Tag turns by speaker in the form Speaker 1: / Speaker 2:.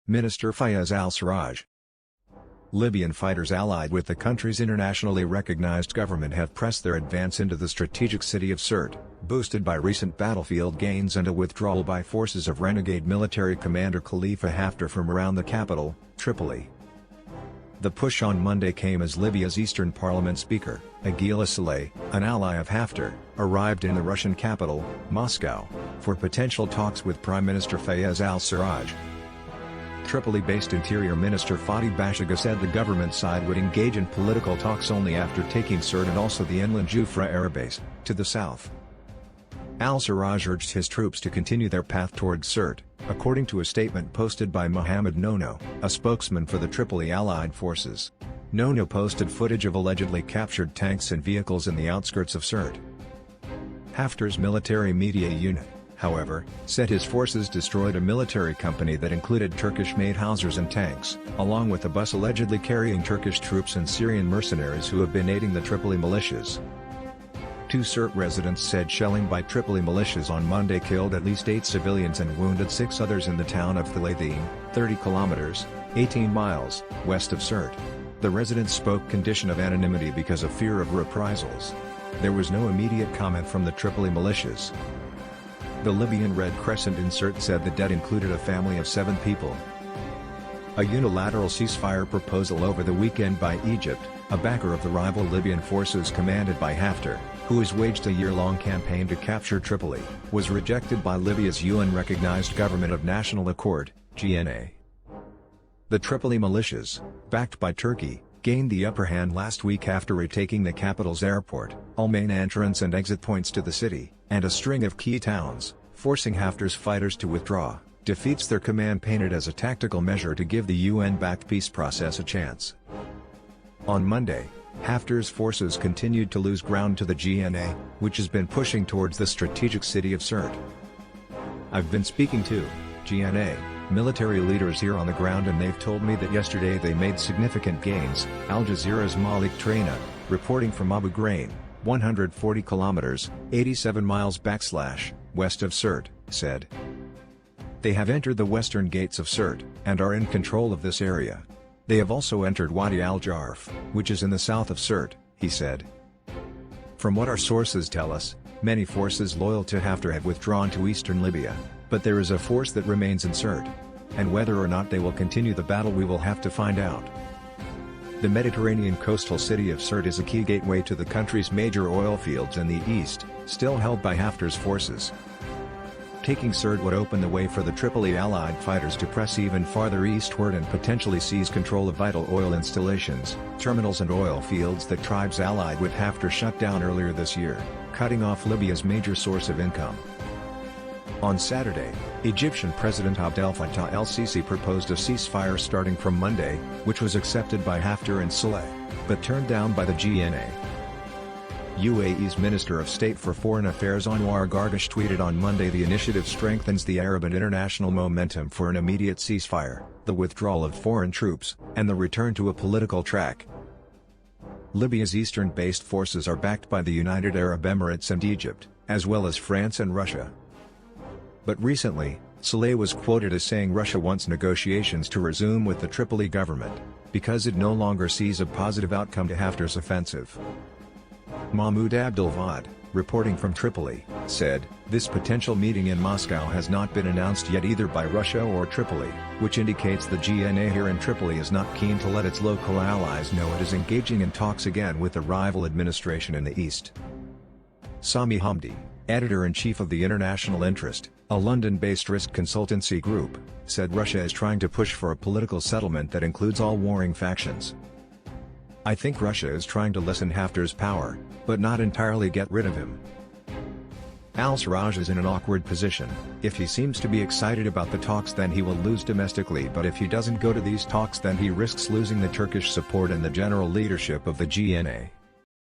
Speaker 1: Minister Fayez al-Sarraj. Libyan fighters allied with the country's internationally recognized government have pressed their advance into the strategic city of Sirte, boosted by recent battlefield gains and a withdrawal by forces of renegade military commander Khalifa Haftar from around the capital, Tripoli. The push on Monday came as Libya's Eastern Parliament Speaker, Agila Saleh, an ally of Haftar, arrived in the Russian capital, Moscow, for potential talks with Prime Minister Fayez al-Sarraj. Tripoli-based Interior Minister Fatih Bashaga said the government side would engage in political talks only after taking Sirte and also the inland Jufra air base, to the south. Al-Sarraj urged his troops to continue their path towards Sirte, according to a statement posted by Mohammed Nono, a spokesman for the Tripoli Allied forces. Nono posted footage of allegedly captured tanks and vehicles in the outskirts of Sirte. Haftar's military media unit, however, said his forces destroyed a military company that included Turkish-made howitzers and tanks, along with a bus allegedly carrying Turkish troops and Syrian mercenaries who have been aiding the Tripoli militias. Two Sirte residents said shelling by Tripoli militias on Monday killed at least 8 civilians and wounded 6 others in the town of Thalathin, 30 kilometers, 18 miles, west of Sirte. The residents spoke condition of anonymity because of fear of reprisals. There was no immediate comment from the Tripoli militias. The Libyan Red Crescent in Sirte said the dead included a family of 7 people. A unilateral ceasefire proposal over the weekend by Egypt, a backer of the rival Libyan forces commanded by Haftar, who has waged a year-long campaign to capture Tripoli, was rejected by Libya's UN-recognized Government of National Accord, GNA. The Tripoli militias, backed by Turkey, gained the upper hand last week after retaking the capital's airport, all main entrance and exit points to the city, and a string of key towns, forcing Haftar's fighters to withdraw. Defeats their command painted as a tactical measure to give the UN-backed peace process a chance. On Monday, Haftar's forces continued to lose ground to the GNA, which has been pushing towards the strategic city of Sirte. I've been speaking to GNA military leaders here on the ground and they've told me that yesterday they made significant gains, Al Jazeera's Malik Traina, reporting from Abu Ghraib, 140 kilometers, 87 miles west of Sirte, said. They have entered the western gates of Sirte, and are in control of this area. They have also entered Wadi al-Jarf, which is in the south of Sirte, he said. From what our sources tell us, many forces loyal to Haftar have withdrawn to eastern Libya, but there is a force that remains in Sirte. And whether or not they will continue the battle we will have to find out. The Mediterranean coastal city of Sirte is a key gateway to the country's major oil fields in the east, still held by Haftar's forces. Taking Sirte would open the way for the Tripoli allied fighters to press even farther eastward and potentially seize control of vital oil installations, terminals and oil fields that tribes allied with Haftar shut down earlier this year, cutting off Libya's major source of income. On Saturday, Egyptian President Abdel Fattah el-Sisi proposed a ceasefire starting from Monday, which was accepted by Haftar and Saleh, but turned down by the GNA. UAE's Minister of State for Foreign Affairs Anwar Gargash tweeted on Monday the initiative strengthens the Arab and international momentum for an immediate ceasefire, the withdrawal of foreign troops, and the return to a political track. Libya's eastern-based forces are backed by the United Arab Emirates and Egypt, as well as France and Russia. But recently, Saleh was quoted as saying Russia wants negotiations to resume with the Tripoli government, because it no longer sees a positive outcome to Haftar's offensive. Mahmoud Abdelvad, reporting from Tripoli, said, "This potential meeting in Moscow has not been announced yet either by Russia or Tripoli, which indicates the GNA here in Tripoli is not keen to let its local allies know it is engaging in talks again with the rival administration in the east." Sami Hamdi, editor-in-chief of the International Interest, a London-based risk consultancy group, said Russia is trying to push for a political settlement that includes all warring factions. "I think Russia is trying to lessen Haftar's power, but not entirely get rid of him." Al-Sarraj is in an awkward position. If he seems to be excited about the talks then he will lose domestically, but if he doesn't go to these talks then he risks losing the Turkish support and the general leadership of the GNA.